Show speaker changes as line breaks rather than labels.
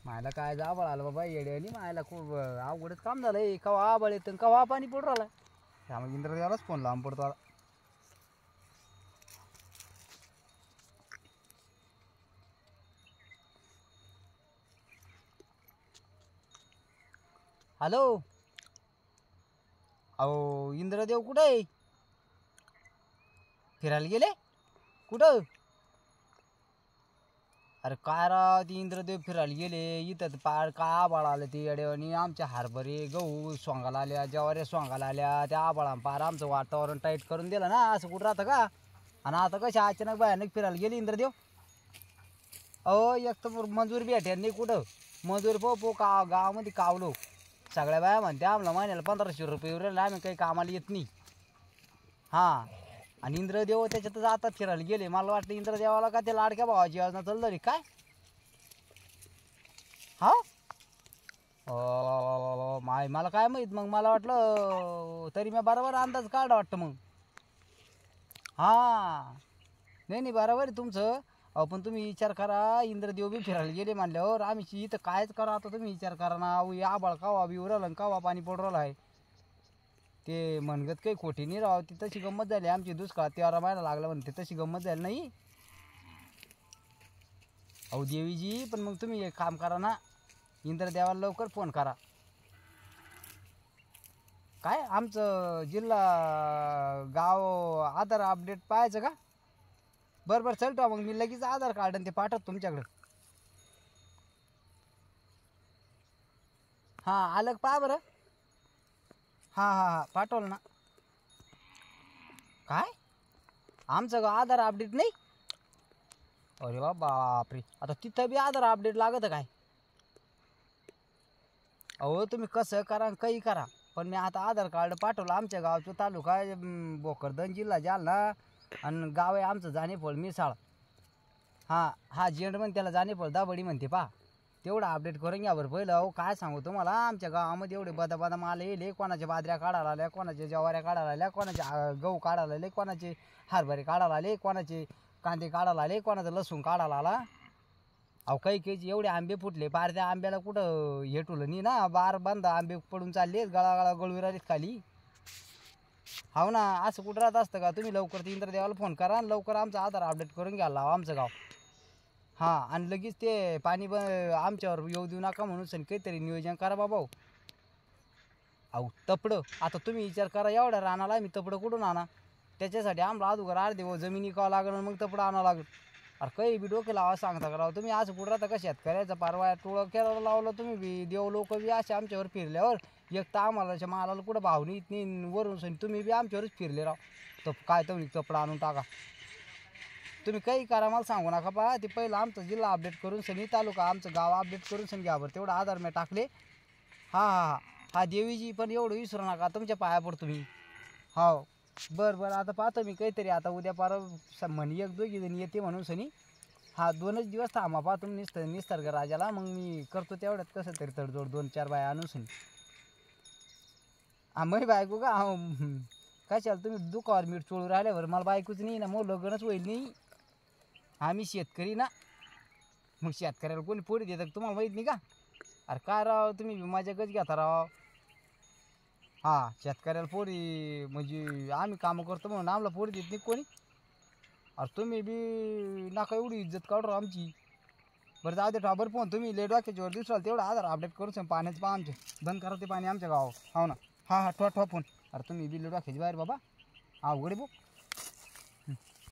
मायला काय जाबळ आलं बाबा येड्यानी मायला खूप अवघडच काम झालंय. कवा आबळ येतं कवा पाणी पडू राहिला. त्यामुळे इंद्रदेवालाच फोन लांब पडतो आता. हॅलो अहो इंद्रदेव कुठं आहे? फिरायला गेले कुठं? अरे काय राव ती इंद्रदेव फिरायला गेले इथं पार का आबाळ आलं ते येड्यावानी. आमच्या हरभरे गहू सोंगाला आल्या ज्वाऱ्या सोंगाला आल्या त्या आबाळानं पार आमचं वातावरण टाईट करून दिलं ना. असं कुठं राहतं का? आणि आता कशा अचानक भयानक फिरायला गेली इंद्रदेव. अहो एक तर मजूर भेटायला नाही कुठं. मजूर पो का गावामध्ये कावलो सगळ्या बाया म्हणते आम्हाला महिन्याला 1500 रुपये उरले आम्ही काही कामाला येत नाही. हां आणि इंद्रदेव त्याच्यातच आता फिरायला गेले. मला वाटतं इंद्रदेवाला का ते लाडक्या भावाची योजना चाललं रे काय? हा माय मला काय माहीत. मग मला वाटलं तरी मी बरोबर अंदाज काढा वाटतं मग. हां नाही नाही बरोबर आहे तुमचं. अहो पण तुम्ही विचार करा इंद्रदेव बी फिरायला गेले म्हणल्यावर आम्ही इथं कायच करा. आता तुम्ही विचार करा ना. अहो या आबाळ कावा बी उरलं कावा पाणी पडू राहिलं आहे. ते म्हणगत काही खोटी नाही राव. ती तशी गंमत झाली आमची. दुष्काळ 13 महिना लागला म्हणते तशी गंमत झाली नाही. अहो देवीजी पण मग तुम्ही एक काम करा ना. इंद्रदेवाला लवकर फोन करा. काय आमचं जिल्हा गाव आधार अपडेट पाहायचं का? बरं बरं चलतो मग मी लगेच आधार कार्ड आणि ते पाठवतो तुमच्याकडं. हां आलं का पहा बरं. हां हां हां पाठवलं ना. काय आमचं गाव आधार अपडेट नाही? अरे बापरे आता तिथं बी आधार अपडेट लागतं काय? अहो तुम्ही कसं करा काही करा पण मी आता आधार कार्ड पाठवलं. आमच्या गावचं तालुका भोकरदन जिल्हा जालना आणि गाव आहे आमचं जानेफळ मिसाळ. हां हा जेंड म्हणते त्याला जानेफळ दाबडी म्हणते पहा. तेवढं अपडेट करून घ्या बरं पहिलं. अहो काय सांगू तुम्हाला आमच्या गावामध्ये एवढे बदा माल येले. कोणाच्या बाजऱ्या काढायला आल्या, कोणाच्या ज्वाऱ्या काढायला आल्या, कोणाचे गहू काढायला आले, कोणाचे हरभरे काढायला आले, कोणाचे कांदे काढायला आले, कोणाचं लसूण काढायला आला. अहो काही काही एवढे आंबे फुटले पार त्या आंब्याला कुठं हेटुलं नाही ना. बार बंद आंबे पडून चालले गळा गळू राहिलेत खाली. हो ना असं कुठं राहत असतं का? तुम्ही लवकर ते इंद्रदेवाला फोन करा आणि लवकर आमचं आधार अपडेट करून घ्यायला लावा आमचं गाव. हां आणि लगेच ते पाणी आमच्यावर येऊ देऊ नका म्हणून सण काहीतरी नियोजन करा बाबा. अहो तपडं आता तुम्ही विचार करा एवढ्या रानाला मी तपडं कुठून आणा? त्याच्यासाठी आम्हाला अगोदर अर्धे जमीन विकावं लागेल मग तपडं आणावं लागेल. अरे काही बी डोके लावा सांगता करावं तुम्ही. असं कुठं राहता का? शेतकऱ्याचा पारवा टोळं केला लावलं तुम्ही बी. देव लोक बी असे आमच्यावर फिरल्यावर एक तर आम्हाला मालाला कुठं भाव नाही नाही वरून सण तुम्ही बी आमच्यावरच फिरले राव. तर काय तुम्ही तपडं आणून टाका. तुम्ही काही करा मला सांगू नका पहा. ते पहिलं आमचं जिल्हा अपडेट करून सनी तालुका आमचं गाव अपडेट करून सण घ्या बरं. तेवढं आधार मी टाकले. हां हां हां हा देवीजी पण एवढं विसरू नका तुमच्या पाया पडतो मी. हो बरं बरं आता पाहतो मी काहीतरी. आता उद्या पार म्हणी एक दोघी जणी येते म्हणून सनी. हा 2च दिवस थांबा पहा तुम्ही निसर्ग राजाला. मग मी करतो तेवढ्यात कसं तरी तडजोड 2-4 बाया आणून सनी. हा मै बायको का? हो कशाला तुम्ही दुखावर मीठ चोळू राहिल्यावर मला बायकोच नाही ना. मग लग्नच होईल नाही. आम्ही शेतकरी ना. मग शेतकऱ्याला कोणी पोरी देतं तुम्हाला माहीत नाही का? अरे काय राव तुम्ही माझ्याकच घेता राव. हां शेतकऱ्याला पोरी म्हणजे आम्ही कामं करतो म्हणून आम्हाला पोरी देत नाही कोणी. अरे तुम्ही बी नका एवढी इज्जत काढू आमची. बरं जाऊ दे बरं फोन तुम्ही लेट वाक्याच्या वर दिवसाला तेवढं आधार अपडेट करून पाण्याचं पहा आमचे बंद करा ते पाणी आमच्या गावावर. हो ना हां हां ठेवा फोन. अरे तुम्ही बी लेट वाक्याची बाहेर बाबा. अवघड आहे भाऊ.